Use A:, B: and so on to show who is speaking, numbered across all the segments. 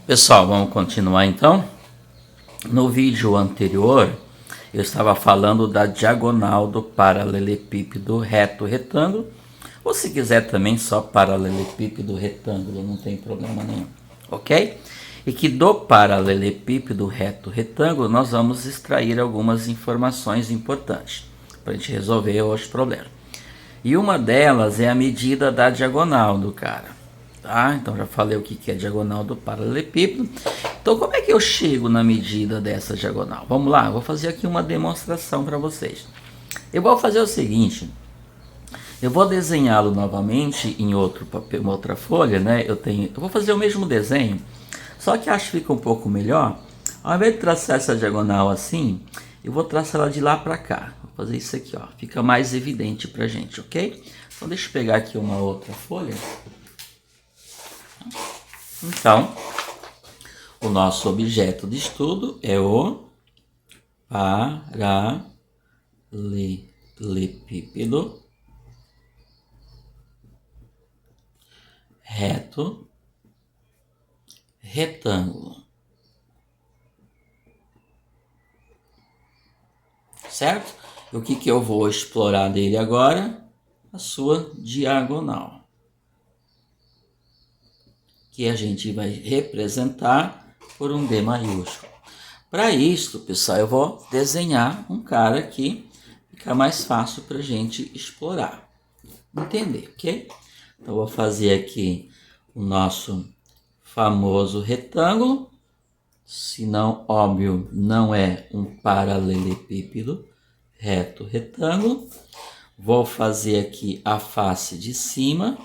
A: Pessoal, vamos continuar então. No vídeo anterior, eu estava falando da diagonal do paralelepípedo reto retângulo, ou se quiser também só paralelepípedo retângulo, não tem problema nenhum, ok? E que do paralelepípedo reto retângulo nós vamos extrair algumas informações importantes para a gente resolver os problemas. E uma delas é a medida da diagonal do cara. Tá? Então já falei o que é a diagonal do paralelepípedo. Então como é que eu chego na medida dessa diagonal? Vamos lá, eu vou fazer aqui uma demonstração para vocês. Eu vou fazer o seguinte, eu vou desenhá-lo novamente em outro papel, uma outra folha, né? Eu vou fazer o mesmo desenho, só que acho que fica um pouco melhor. Ao invés de traçar essa diagonal assim, eu vou traçar ela de lá para cá. Vou fazer isso aqui, ó. Fica mais evidente pra gente, ok? Então deixa eu pegar aqui uma outra folha. Então, o nosso objeto de estudo é o paralelepípedo reto retângulo. Certo? E o que eu vou explorar dele agora? A sua diagonal, que a gente vai representar por um D maiúsculo. Para isso, pessoal, eu vou desenhar um cara aqui, fica mais fácil para a gente explorar, entender, ok? Então, eu vou fazer aqui o nosso famoso retângulo, se não, óbvio, não é um paralelepípedo reto retângulo. Vou fazer aqui a face de cima.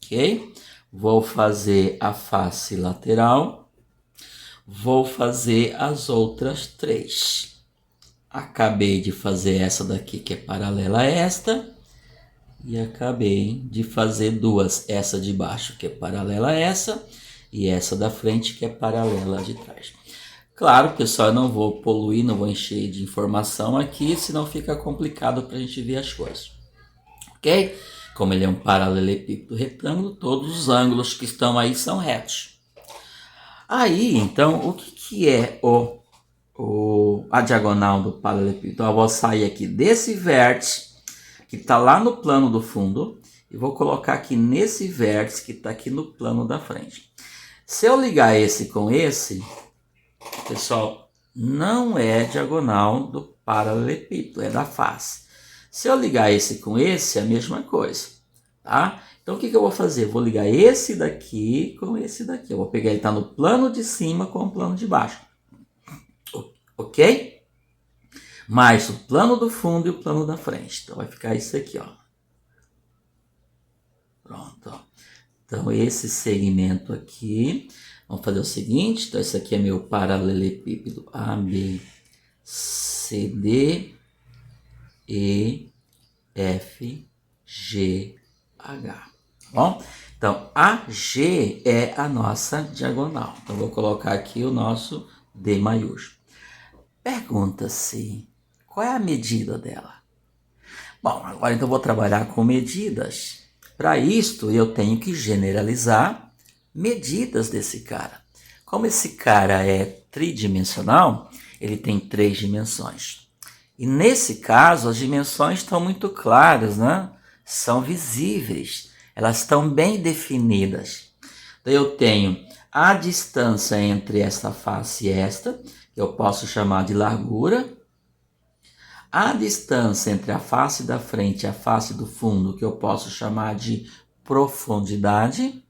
A: Ok? Vou fazer a face lateral. Vou fazer as outras três. Acabei de fazer essa daqui que é paralela a esta. E acabei de fazer duas. Essa de baixo que é paralela a essa. E essa da frente que é paralela a de trás. Claro, pessoal, eu não vou poluir, não vou encher de informação aqui, senão fica complicado para a gente ver as coisas. Ok? Como ele é um paralelepípedo retângulo, todos os ângulos que estão aí são retos. Aí, então, o que é a diagonal do paralelepípedo? Então, eu vou sair aqui desse vértice, que está lá no plano do fundo, e vou colocar aqui nesse vértice, que está aqui no plano da frente. Se eu ligar esse com esse, pessoal, não é diagonal do paralelepípedo, é da face. Se eu ligar esse com esse, é a mesma coisa, tá? Então, o que eu vou fazer? Eu vou ligar esse daqui com esse daqui. Eu vou pegar ele tá no plano de cima com o plano de baixo. Ok? Mais o plano do fundo e o plano da frente. Então, vai ficar isso aqui, ó. Pronto, ó. Então, esse segmento aqui, vamos fazer o seguinte. Então, esse aqui é meu paralelepípedo A, B, C, D, E, F, G, H. Bom, então AG é a nossa diagonal. Então, vou colocar aqui o nosso D maiúsculo. Pergunta-se, qual é a medida dela? Bom, agora então eu vou trabalhar com medidas. Para isto, eu tenho que generalizar medidas desse cara. Como esse cara é tridimensional, ele tem 3 dimensões. E nesse caso, as dimensões estão muito claras, né? São visíveis, elas estão bem definidas. Então, eu tenho a distância entre esta face e esta, que eu posso chamar de largura. A distância entre a face da frente e a face do fundo, que eu posso chamar de profundidade.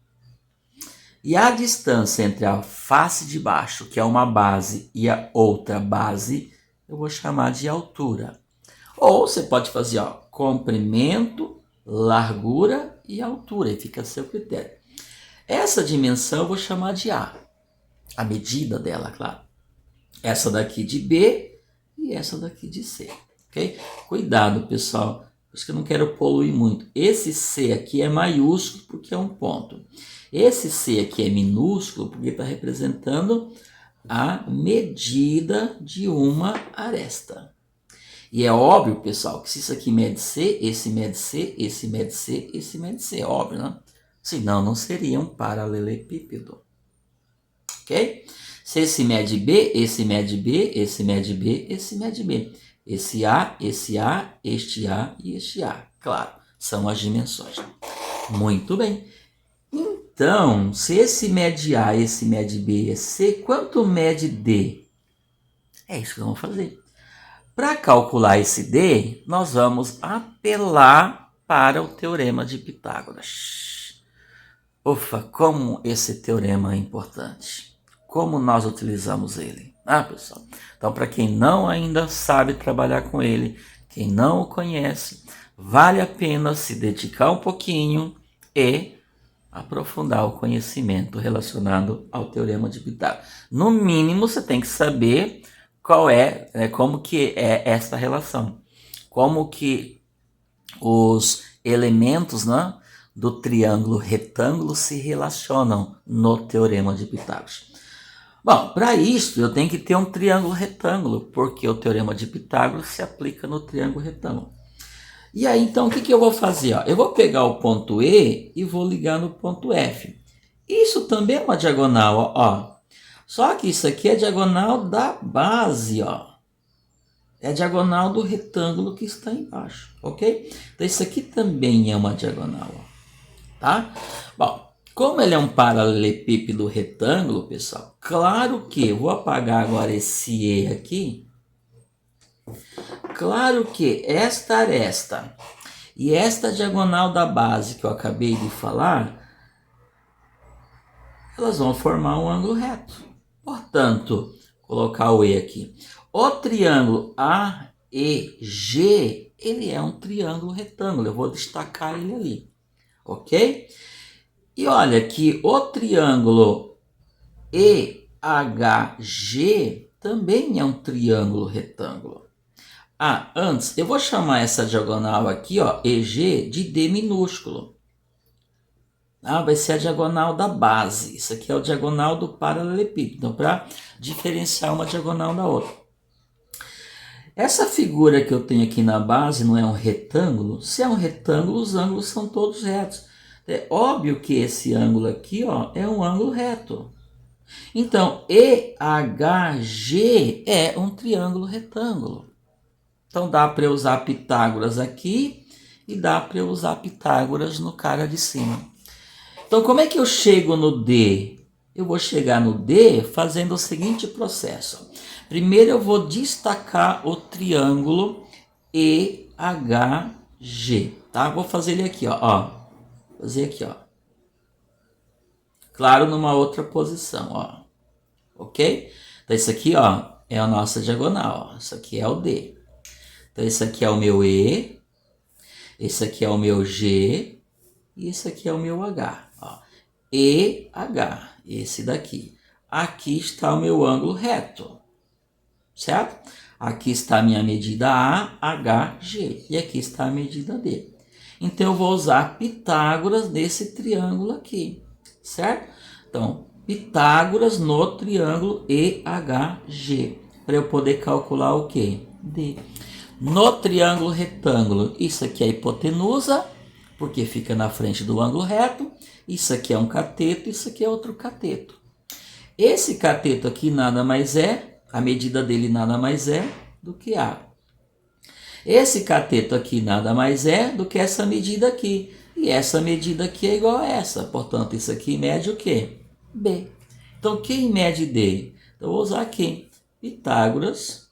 A: E a distância entre a face de baixo, que é uma base, e a outra base, eu vou chamar de altura. Ou você pode fazer, ó, comprimento, largura e altura, e fica a seu critério. Essa dimensão eu vou chamar de A, a medida dela, claro. Essa daqui de B e essa daqui de C, ok? Cuidado, pessoal, por isso que eu não quero poluir muito. Esse C aqui é maiúsculo porque é um ponto. Esse C aqui é minúsculo porque está representando a medida de uma aresta. E é óbvio, pessoal, que se isso aqui mede C, esse mede C, esse mede C, esse mede C. É óbvio, né? Senão não seria um paralelepípedo. Ok? Se esse mede B, esse mede B, esse mede B, esse mede B. Esse A, este A e este A. Claro, são as dimensões. Muito bem. Então, se esse mede A, esse mede B, esse C, quanto mede D? É isso que vamos fazer. Para calcular esse D, nós vamos apelar para o Teorema de Pitágoras. Ufa, como esse teorema é importante. Como nós utilizamos ele. Pessoal? Então, para quem não ainda sabe trabalhar com ele, quem não o conhece, vale a pena se dedicar um pouquinho e aprofundar o conhecimento relacionado ao Teorema de Pitágoras. No mínimo, você tem que saber como que é esta relação. Como que os elementos, né, do triângulo retângulo se relacionam no Teorema de Pitágoras. Bom, para isso eu tenho que ter um triângulo retângulo, porque o Teorema de Pitágoras se aplica no triângulo retângulo. E aí, então, o que eu vou fazer? Eu vou pegar o ponto E e vou ligar no ponto F. Isso também é uma diagonal, ó. Só que isso aqui é diagonal da base, ó. É a diagonal do retângulo que está embaixo, ok? Então, isso aqui também é uma diagonal, ó. Tá? Bom, como ele é um paralelepípedo retângulo, pessoal, claro que eu vou apagar agora esse E aqui. Claro que esta aresta e esta diagonal da base que eu acabei de falar, elas vão formar um ângulo reto. Portanto, colocar o E aqui. O triângulo AEG, ele é um triângulo retângulo. Eu vou destacar ele ali, ok? E olha que o triângulo EHG também é um triângulo retângulo. Antes, eu vou chamar essa diagonal aqui, ó, EG, de D minúsculo. Vai ser a diagonal da base. Isso aqui é o diagonal do paralelepípedo. Então, para diferenciar uma diagonal da outra. Essa figura que eu tenho aqui na base não é um retângulo? Se é um retângulo, os ângulos são todos retos. É óbvio que esse ângulo aqui, ó, é um ângulo reto. Então, EHG é um triângulo retângulo. Então, dá para eu usar Pitágoras aqui e dá para eu usar Pitágoras no cara de cima. Então, como é que eu chego no D? Eu vou chegar no D fazendo o seguinte processo. Primeiro, eu vou destacar o triângulo EHG. Tá? Vou fazer ele aqui, ó. Fazer aqui, ó. Claro, numa outra posição, ó. Ok? Então, isso aqui, ó, é a nossa diagonal, ó. Isso aqui é o D. Então, esse aqui é o meu E, esse aqui é o meu G e esse aqui é o meu H. Ó. EH, esse daqui. Aqui está o meu ângulo reto, certo? Aqui está a minha medida A, H, G. E aqui está a medida D. Então, eu vou usar Pitágoras nesse triângulo aqui, certo? Então, Pitágoras no triângulo EHG, para eu poder calcular o quê? D. No triângulo retângulo, isso aqui é a hipotenusa, porque fica na frente do ângulo reto. Isso aqui é um cateto, isso aqui é outro cateto. Esse cateto aqui nada mais é, a medida dele nada mais é do que A. Esse cateto aqui nada mais é do que essa medida aqui. E essa medida aqui é igual a essa. Portanto, isso aqui mede o quê? B. Então, quem mede D? Então, eu vou usar aqui Pitágoras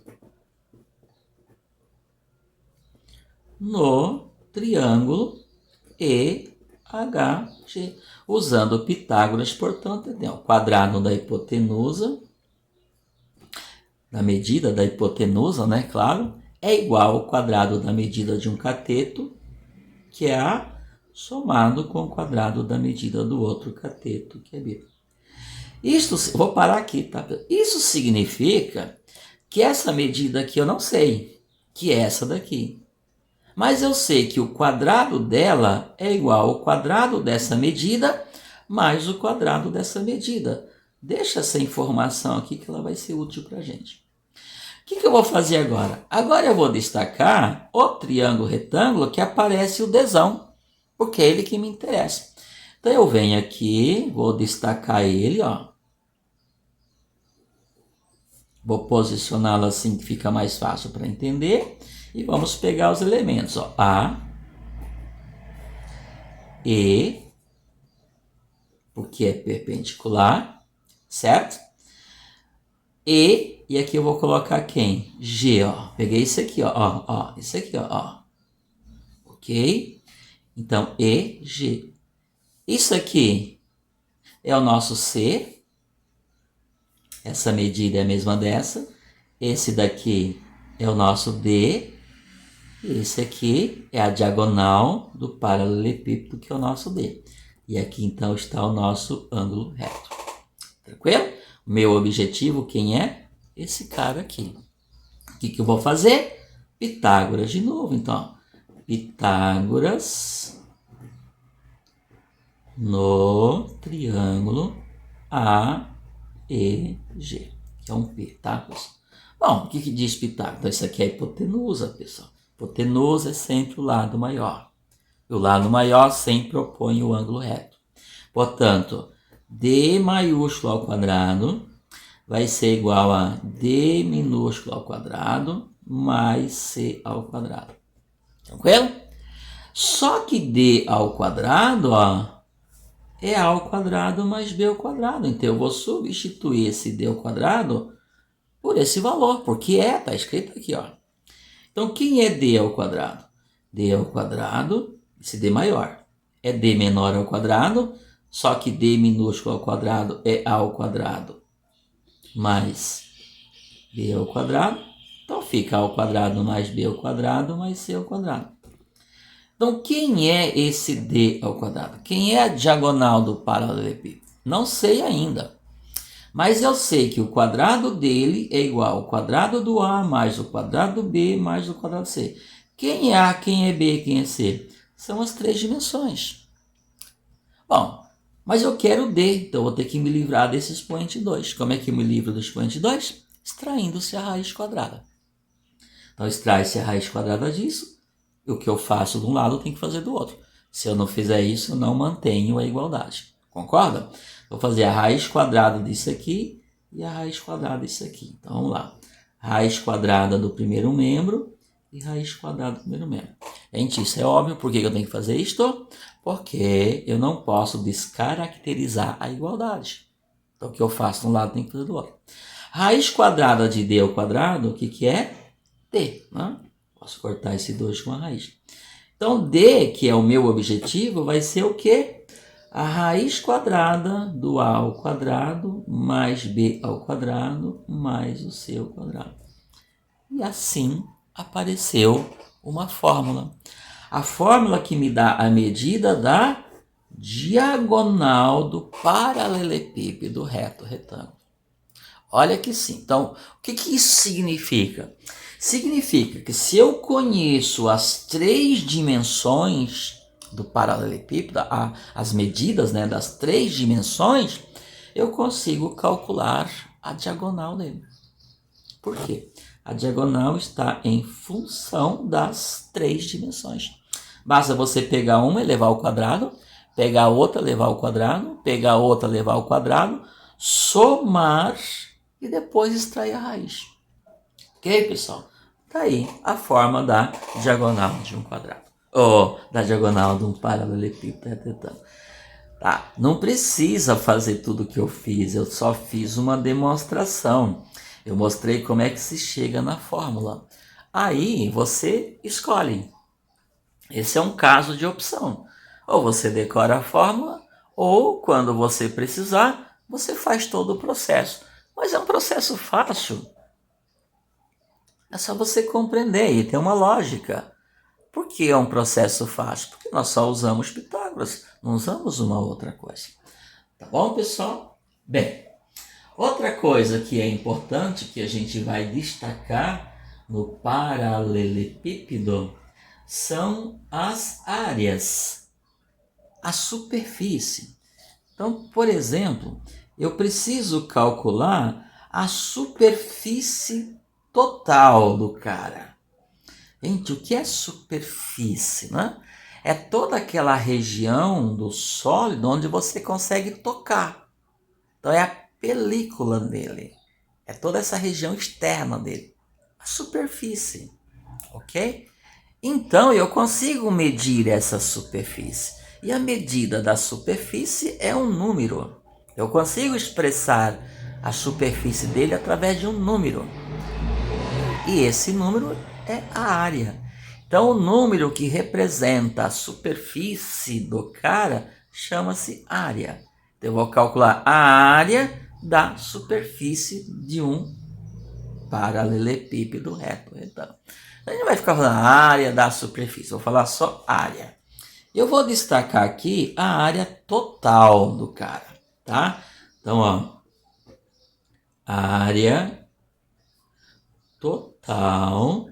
A: no triângulo EHG. Usando Pitágoras, portanto, tem o quadrado da hipotenusa, da medida da hipotenusa, né, claro, é igual ao quadrado da medida de um cateto, que é A, somado com o quadrado da medida do outro cateto, que é B. Vou parar aqui, tá? Isso significa que essa medida aqui eu não sei, que é essa daqui. Mas eu sei que o quadrado dela é igual ao quadrado dessa medida mais o quadrado dessa medida. Deixa essa informação aqui que ela vai ser útil para a gente. O que eu vou fazer agora? Agora eu vou destacar o triângulo retângulo que aparece o Dzão, porque é ele que me interessa. Então eu venho aqui, vou destacar ele, ó. Vou posicioná-lo assim que fica mais fácil para entender. E vamos pegar os elementos, ó. A, E, porque é perpendicular, certo? E aqui eu vou colocar quem? G, ó. Peguei isso aqui, ó, isso aqui, ó. Ok? Então, E, G. Isso aqui é o nosso C. Essa medida é a mesma dessa. Esse daqui é o nosso D. E esse aqui é a diagonal do paralelepípedo, que é o nosso D. E aqui, então, está o nosso ângulo reto. Tranquilo? Meu objetivo, quem é? Esse cara aqui. O que eu vou fazer? Pitágoras de novo, então. Pitágoras no triângulo AEG, que é um P, tá, pessoal? Bom, o que diz Pitágoras? Então, isso aqui é a hipotenusa, pessoal. Hipotenusa é sempre o lado maior. O lado maior sempre opõe o ângulo reto. Portanto, D maiúsculo ao quadrado vai ser igual a D minúsculo ao quadrado mais C ao quadrado. Tranquilo? Só que D ao quadrado, ó, é A ao quadrado mais B ao quadrado. Então, eu vou substituir esse D ao quadrado por esse valor, porque está escrito aqui, ó. Então, quem é D ao quadrado? D ao quadrado, esse D maior, é D menor ao quadrado, só que D minúsculo ao quadrado é A ao quadrado mais B ao quadrado. Então, fica A ao quadrado mais B ao quadrado mais C ao quadrado. Então, quem é esse D ao quadrado? Quem é a diagonal do paralelepípedo? Não sei ainda. Mas eu sei que o quadrado dele é igual ao quadrado do A mais o quadrado do B mais o quadrado do C. Quem é A, quem é B, quem é C? São as três dimensões. Bom, mas eu quero D, então eu vou ter que me livrar desse expoente 2. Como é que eu me livro do expoente 2? Extraindo-se a raiz quadrada. Então, extrai-se a raiz quadrada disso. E o que eu faço de um lado, eu tenho que fazer do outro. Se eu não fizer isso, eu não mantenho a igualdade. Concorda? Vou fazer a raiz quadrada disso aqui e a raiz quadrada disso aqui. Então, vamos lá. Raiz quadrada do primeiro membro e raiz quadrada do primeiro membro. Gente, isso é óbvio. Por que eu tenho que fazer isto? Porque eu não posso descaracterizar a igualdade. Então, o que eu faço de um lado, eu tenho que fazer do outro. Raiz quadrada de D ao quadrado, o que é? D, né? Posso cortar esse 2 com a raiz. Então, D, que é o meu objetivo, vai ser o quê? A raiz quadrada do A ao quadrado mais B ao quadrado mais o C ao quadrado. E assim apareceu uma fórmula. A fórmula que me dá a medida da diagonal do paralelepípedo reto retângulo. Olha que sim. Então, o que isso significa? Significa que se eu conheço as três dimensões do paralelepípedo, as medidas, né, das três dimensões, eu consigo calcular a diagonal dele. Por quê? A diagonal está em função das três dimensões. Basta você pegar uma e levar ao quadrado, pegar a outra, levar ao quadrado, pegar a outra, levar ao quadrado, somar e depois extrair a raiz. Ok, pessoal? Tá aí a forma da diagonal de um quadrado. Ou da diagonal de um paralelepípedo retângulo. Tá? Não precisa fazer tudo o que eu fiz, eu só fiz uma demonstração. Eu mostrei como é que se chega na fórmula. Aí você escolhe. Esse é um caso de opção. Ou você decora a fórmula, ou quando você precisar, você faz todo o processo. Mas é um processo fácil. É só você compreender e tem uma lógica. Por que é um processo fácil? Porque nós só usamos Pitágoras, não usamos uma outra coisa. Tá bom, pessoal? Bem, outra coisa que é importante que a gente vai destacar no paralelepípedo são as áreas, a superfície. Então, por exemplo, eu preciso calcular a superfície total do cara. Gente, o que é superfície, né? é toda aquela região do sólido onde você consegue tocar. Então é a película dele. É toda essa região externa dele. A superfície. Ok? Então eu consigo medir essa superfície. E a medida da superfície é um número. Eu consigo expressar a superfície dele através de um número. E esse número é a área. Então, o número que representa a superfície do cara chama-se área. Então, eu vou calcular a área da superfície de um paralelepípedo reto retângulo. A gente não vai ficar falando a área da superfície, vou falar só área. Eu vou destacar aqui a área total do cara, tá? Então, ó, área total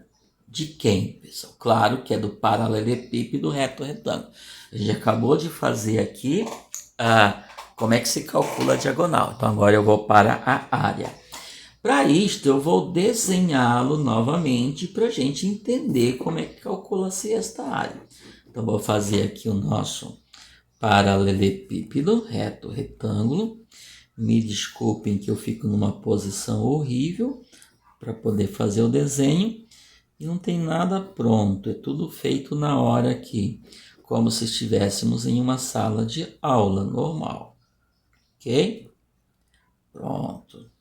A: de quem, pessoal? Claro que é do paralelepípedo reto retângulo. A gente acabou de fazer aqui como é que se calcula a diagonal. Então agora eu vou para a área. Para isto eu vou desenhá-lo novamente para a gente entender como é que calcula-se esta área. Então vou fazer aqui o nosso paralelepípedo reto retângulo. Me desculpem que eu fico numa posição horrível para poder fazer o desenho. E não tem nada pronto, é tudo feito na hora aqui, como se estivéssemos em uma sala de aula normal. Ok? Pronto.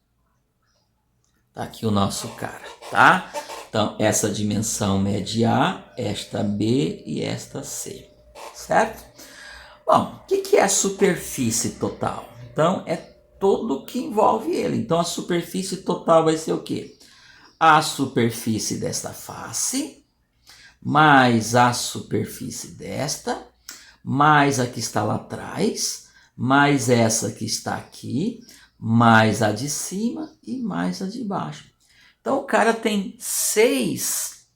A: Tá aqui o nosso cara, tá? Então, essa dimensão mede A, esta B e esta C, certo? Bom, o que é a superfície total? Então, é tudo que envolve ele. Então, a superfície total vai ser o quê? A superfície desta face, mais a superfície desta, mais a que está lá atrás, mais essa que está aqui, mais a de cima e mais a de baixo. Então o cara tem 6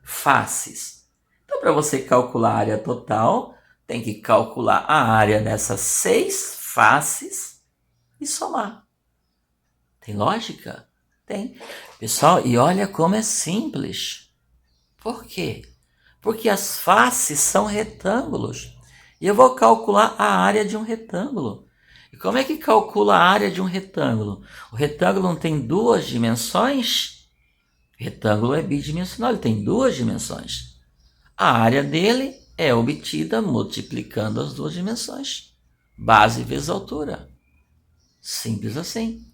A: faces. Então para você calcular a área total, tem que calcular a área dessas 6 faces e somar. Tem lógica? Tem. Pessoal, e olha como é simples. Por quê? Porque as faces são retângulos. E eu vou calcular a área de um retângulo. E como é que calcula a área de um retângulo? O retângulo não tem 2 dimensões? O retângulo é bidimensional, ele tem 2 dimensões. A área dele é obtida multiplicando as 2 dimensões. Base vezes altura. Simples assim.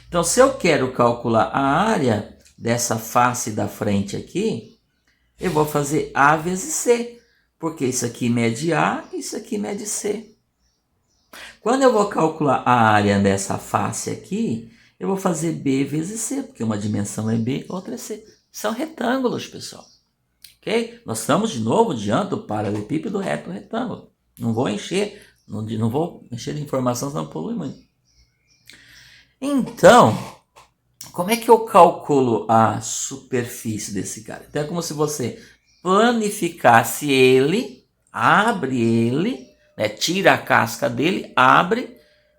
A: Então, se eu quero calcular a área dessa face da frente aqui, eu vou fazer A vezes C, porque isso aqui mede A, isso aqui mede C. Quando eu vou calcular a área dessa face aqui, eu vou fazer B vezes C, porque uma dimensão é B, outra é C. São retângulos, pessoal. Ok? Nós estamos de novo diante do paralelepípedo reto retângulo. Não vou encher de informação, senão polui muito. Então, como é que eu calculo a superfície desse cara? Então é como se você planificasse ele, abre ele, né, tira a casca dele, abre,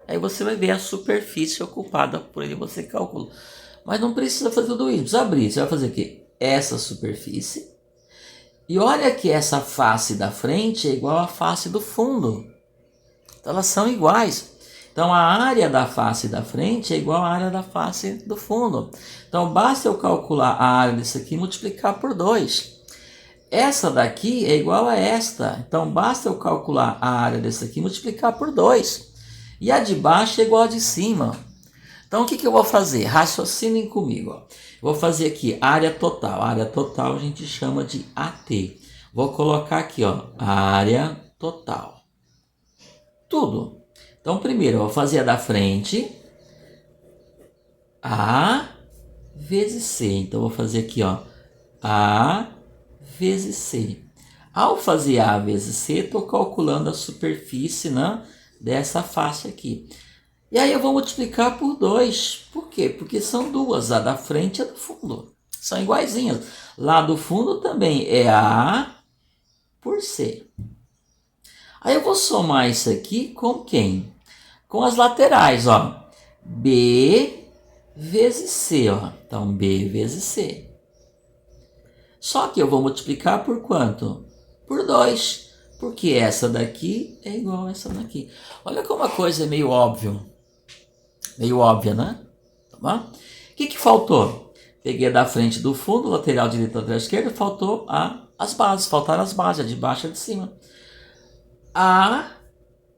A: aí você vai ver a superfície ocupada por ele, você calcula. Mas não precisa fazer tudo isso, precisa abrir. Você vai fazer o quê? Essa superfície. E olha que essa face da frente é igual à face do fundo. Então elas são iguais. Então, a área da face da frente é igual à área da face do fundo. Então, basta eu calcular a área disso aqui e multiplicar por 2. Essa daqui é igual a esta. Então, basta eu calcular a área dessa aqui e multiplicar por 2. E a de baixo é igual a de cima. Então, o que eu vou fazer? Raciocinem comigo. Ó. Vou fazer aqui área total. A área total a gente chama de AT. Vou colocar aqui, ó, área total. Tudo. Então, primeiro, eu vou fazer a da frente, A vezes C. Então, eu vou fazer aqui, ó, A vezes C. Ao fazer A vezes C, estou calculando a superfície, né, dessa face aqui. E aí eu vou multiplicar por 2. Por quê? Porque são duas, a da frente e a do fundo. São iguaizinhas. Lá do fundo também é A por C. Aí eu vou somar isso aqui com quem? Com as laterais, ó. B vezes C, ó. Então, B vezes C. Só que eu vou multiplicar por quanto? Por 2. Porque essa daqui é igual a essa daqui. Olha como a coisa é meio óbvia. Meio óbvia, né? Tá bom? O que faltou? Peguei da frente do fundo, lateral direito, lateral esquerda, faltou as bases. Faltaram as bases, a de baixo e a de cima. A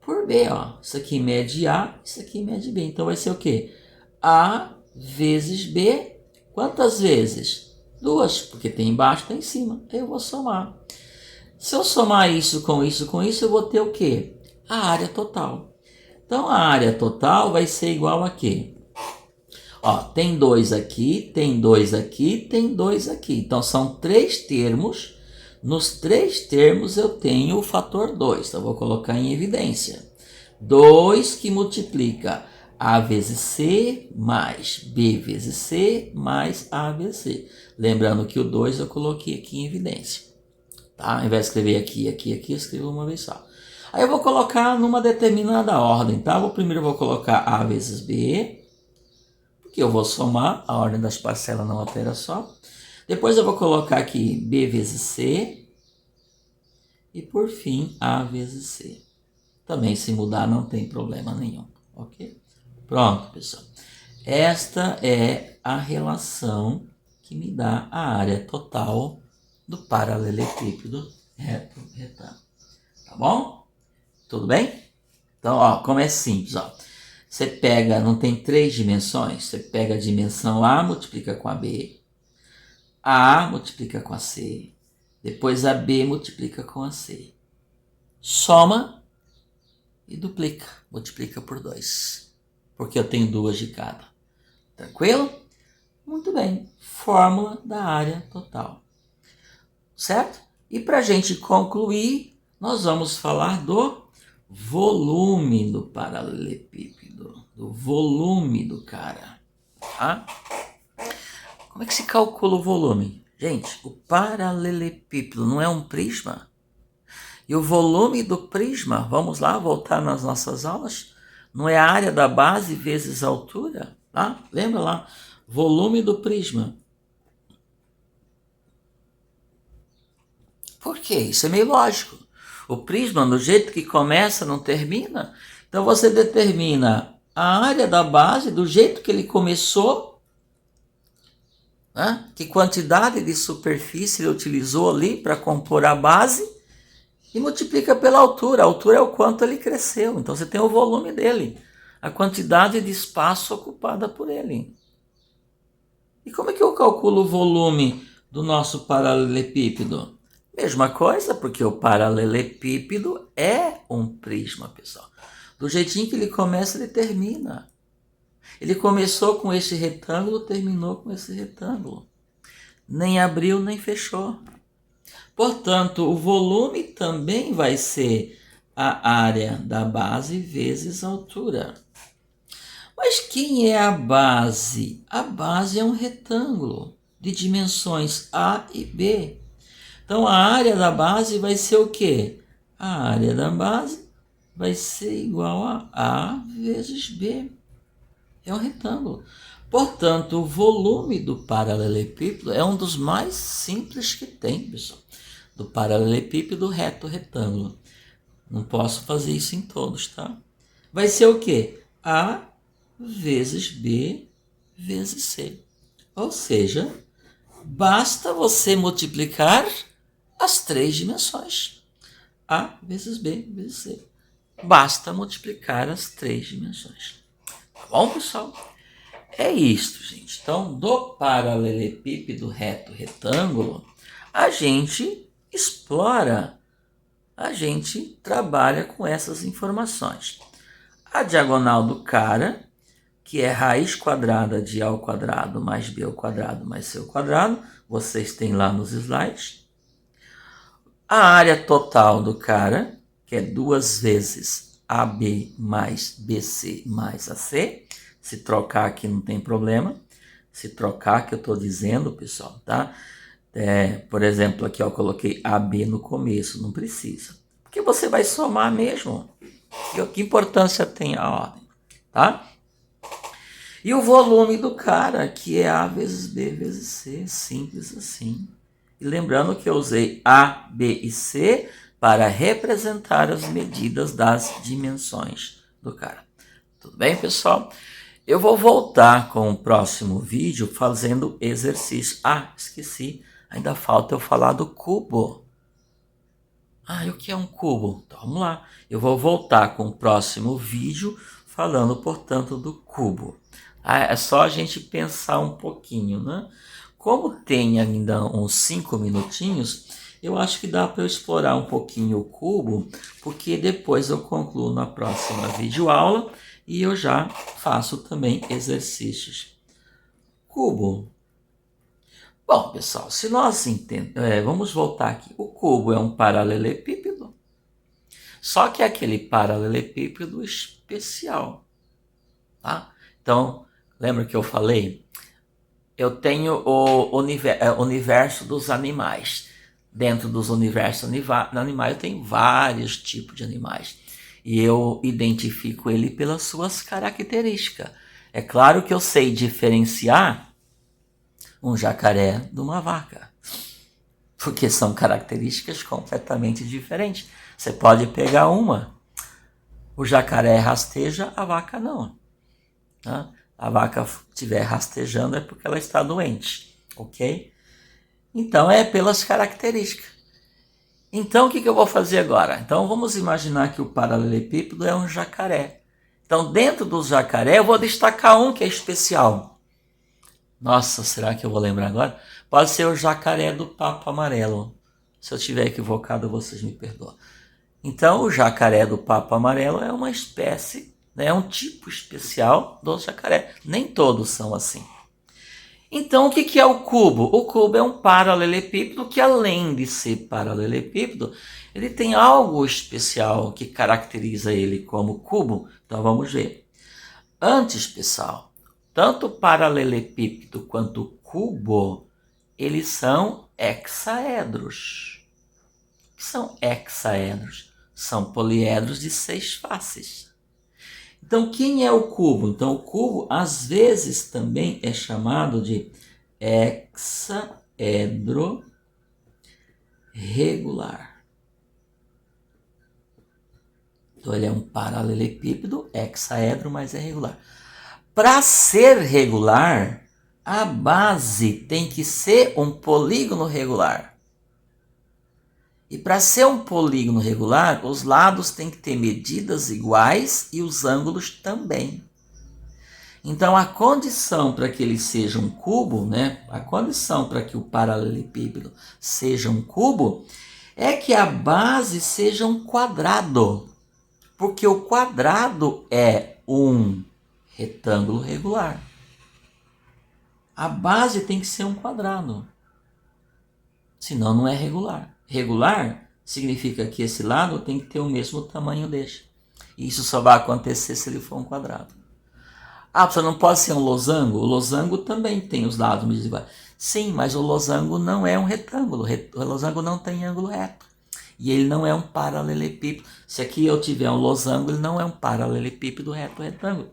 A: por B, ó. Isso aqui mede A, isso aqui mede B. Então vai ser o quê? A vezes B. Quantas vezes? 2, porque tem embaixo e tem em cima. Aí eu vou somar. Se eu somar isso com isso com isso, eu vou ter o quê? A área total. Então a área total vai ser igual a quê? Ó, tem 2 aqui, tem 2 aqui, tem 2 aqui. Então são 3 termos. Nos 3 termos eu tenho o fator 2. Então eu vou colocar em evidência. 2 que multiplica A vezes C mais B vezes C mais A vezes C. Lembrando que o 2 eu coloquei aqui em evidência. Tá? Ao invés de escrever aqui, eu escrevo uma vez só. Aí eu vou colocar numa determinada ordem, tá? Primeiro eu vou colocar A vezes B, porque eu vou somar, a ordem das parcelas não altera só. Depois eu vou colocar aqui B vezes C. E por fim, A vezes C. Também se mudar não tem problema nenhum, ok? Pronto, pessoal. Esta é a relação que me dá a área total do paralelepípedo reto retângulo. Tá bom? Tudo bem? Então, ó, como é simples, ó. Você pega, não tem 3 dimensões? Você pega a dimensão A, multiplica com a B. A multiplica com a C. Depois a B multiplica com a C. Soma e duplica. Multiplica por 2. Porque eu tenho 2 de cada. Tranquilo? Muito bem. Fórmula da área total. Certo? E para a gente concluir, nós vamos falar do volume do paralelepípedo. Do volume do cara. Tá? Como é que se calcula o volume? Gente, o paralelepípedo não é um prisma? E o volume do prisma, vamos lá, voltar nas nossas aulas, não é a área da base vezes a altura? Tá? Lembra lá? Volume do prisma. Por quê? Isso é meio lógico. O prisma, do jeito que começa, não termina. Então você determina a área da base do jeito que ele começou, né? Que quantidade de superfície ele utilizou ali para compor a base e multiplica pela altura. A altura é o quanto ele cresceu. Então você tem o volume dele, a quantidade de espaço ocupada por ele. E como é que eu calculo o volume do nosso paralelepípedo? Mesma coisa, porque o paralelepípedo é um prisma, pessoal. Do jeitinho que ele começa, ele termina. Ele começou com esse retângulo, terminou com esse retângulo. Nem abriu, nem fechou. Portanto, o volume também vai ser a área da base vezes a altura. Mas quem é a base? A base é um retângulo de dimensões A e B. Então, a área da base vai ser o quê? A área da base vai ser igual a A vezes B. É um retângulo. Portanto, o volume do paralelepípedo é um dos mais simples que tem, pessoal. Do paralelepípedo reto retângulo. Não posso fazer isso em todos, tá? Vai ser o quê? A vezes B vezes C. Ou seja, basta você multiplicar as 3 dimensões. A vezes B vezes C. Basta multiplicar as 3 dimensões. Tá bom, pessoal? É isto, gente. Então, do paralelepípedo reto retângulo, a gente explora, a gente trabalha com essas informações. A diagonal do cara, que é raiz quadrada de A ao quadrado mais B ao quadrado mais C ao quadrado, vocês têm lá nos slides. A área total do cara, que é 2 vezes AB mais BC mais AC. Se trocar aqui não tem problema. Se trocar, que eu estou dizendo, pessoal, tá? Por exemplo, aqui eu coloquei AB no começo, não precisa. Porque você vai somar mesmo. Que importância tem a ordem, tá? E o volume do cara, que é A vezes B vezes C, simples assim. E lembrando que eu usei A, B e C para representar as medidas das dimensões do cara. Tudo bem, pessoal? Eu vou voltar com o próximo vídeo fazendo exercício. Ah, esqueci. Ainda falta eu falar do cubo. Ah, e o que é um cubo? Então, vamos lá. Eu vou voltar com o próximo vídeo falando, portanto, do cubo. Ah, é só a gente pensar um pouquinho, né? Como tem ainda uns 5 minutinhos, eu acho que dá para eu explorar um pouquinho o cubo, porque depois eu concluo na próxima videoaula e eu já faço também exercícios. Cubo. Bom, pessoal, se nós vamos voltar aqui. O cubo é um paralelepípedo, só que é aquele paralelepípedo especial, tá? Então, lembra que eu falei? Eu tenho o universo dos animais. Dentro dos universos animais, eu tenho vários tipos de animais. E eu identifico ele pelas suas características. É claro que eu sei diferenciar um jacaré de uma vaca, porque são características completamente diferentes. Você pode pegar o jacaré rasteja, a vaca não. Tá? A vaca estiver rastejando é porque ela está doente, ok? Então é pelas características. Então o que eu vou fazer agora? Então vamos imaginar que o paralelepípedo é um jacaré. Então dentro do jacaré eu vou destacar um que é especial. Nossa, será que eu vou lembrar agora? Pode ser o jacaré do papo amarelo. Se eu estiver equivocado, vocês me perdoam. Então o jacaré do papo amarelo é uma espécie, né, é um tipo especial do jacaré. Nem todos são assim. Então, o que é o cubo? O cubo é um paralelepípedo que, além de ser paralelepípedo, ele tem algo especial que caracteriza ele como cubo. Então, vamos ver. Antes, pessoal, tanto o paralelepípedo quanto o cubo, eles são hexaedros. O que são hexaedros? São poliedros de 6 faces. Então, quem é o cubo? Então, o cubo, às vezes, também é chamado de hexaedro regular. Então, ele é um paralelepípedo, hexaedro, mas é regular. Para ser regular, a base tem que ser um polígono regular. E para ser um polígono regular, os lados têm que ter medidas iguais e os ângulos também. Então, a condição para que ele seja um cubo, né? A condição para que o paralelepípedo seja um cubo é que a base seja um quadrado. Porque o quadrado é um retângulo regular. A base tem que ser um quadrado. Senão não é regular. Regular significa que esse lado tem que ter o mesmo tamanho deste. E isso só vai acontecer se ele for um quadrado. Ah, você não pode ser um losango? O losango também tem os lados medidos iguais. Sim, mas o losango não é um retângulo. O losango não tem ângulo reto. E ele não é um paralelepípedo. Se aqui eu tiver um losango, ele não é um paralelepípedo retângulo.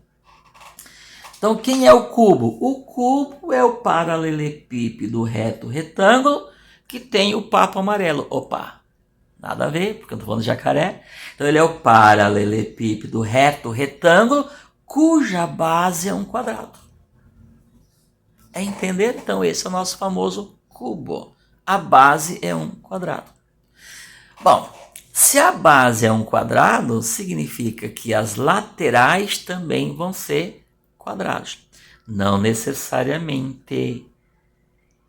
A: Então, quem é o cubo? O cubo é o paralelepípedo retângulo que tem o papo amarelo. Opa, nada a ver, porque eu estou falando de jacaré. Então, ele é o paralelepípedo retângulo cuja base é um quadrado. É entender? Então, esse é o nosso famoso cubo. A base é um quadrado. Bom, se a base é um quadrado, significa que as laterais também vão ser quadrados. Não necessariamente.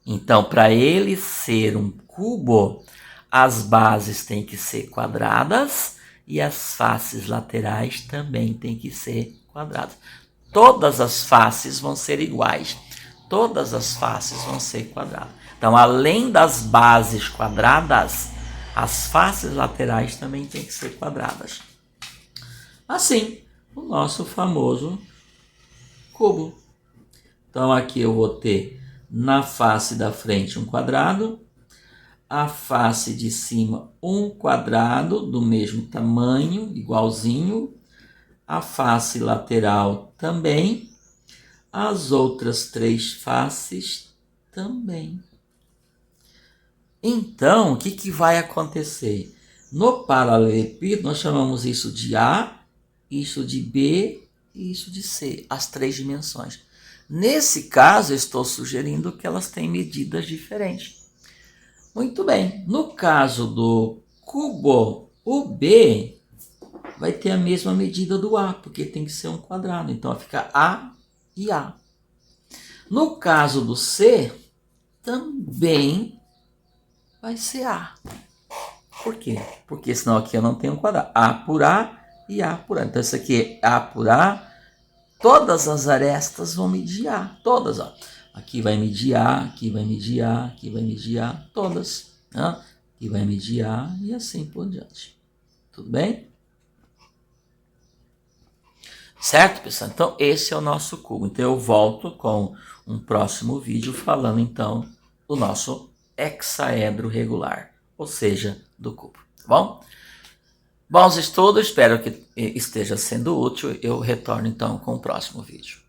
A: Então, para ele ser um cubo, as bases têm que ser quadradas e as faces laterais também têm que ser quadradas. Todas as faces vão ser iguais. Todas as faces vão ser quadradas. Então, além das bases quadradas, as faces laterais também têm que ser quadradas. Assim, o nosso famoso cubo. Então, aqui eu vou ter na face da frente um quadrado, a face de cima um quadrado do mesmo tamanho, igualzinho, a face lateral também, as outras 3 faces também. Então, o que vai acontecer? No paralelepípedo, nós chamamos isso de A, isso de B e isso de C, as 3 dimensões. Nesse caso, eu estou sugerindo que elas têm medidas diferentes. Muito bem, no caso do cubo, o B vai ter a mesma medida do A, porque tem que ser um quadrado, então fica A e A. No caso do C, também vai ser A. Por quê? Porque senão aqui eu não tenho um quadrado. A por A e A por A. Então isso aqui é A por A. Todas as arestas vão medir A. Todas, ó. Aqui vai medir A, aqui vai medir A, aqui vai medir A. Todas. Né? Aqui vai medir A e assim por diante. Tudo bem? Certo, pessoal? Então esse é o nosso cubo. Então eu volto com um próximo vídeo falando então do nosso hexaedro regular, ou seja, do cubo, tá bom? Bons estudos, espero que esteja sendo útil. Eu retorno então com o próximo vídeo.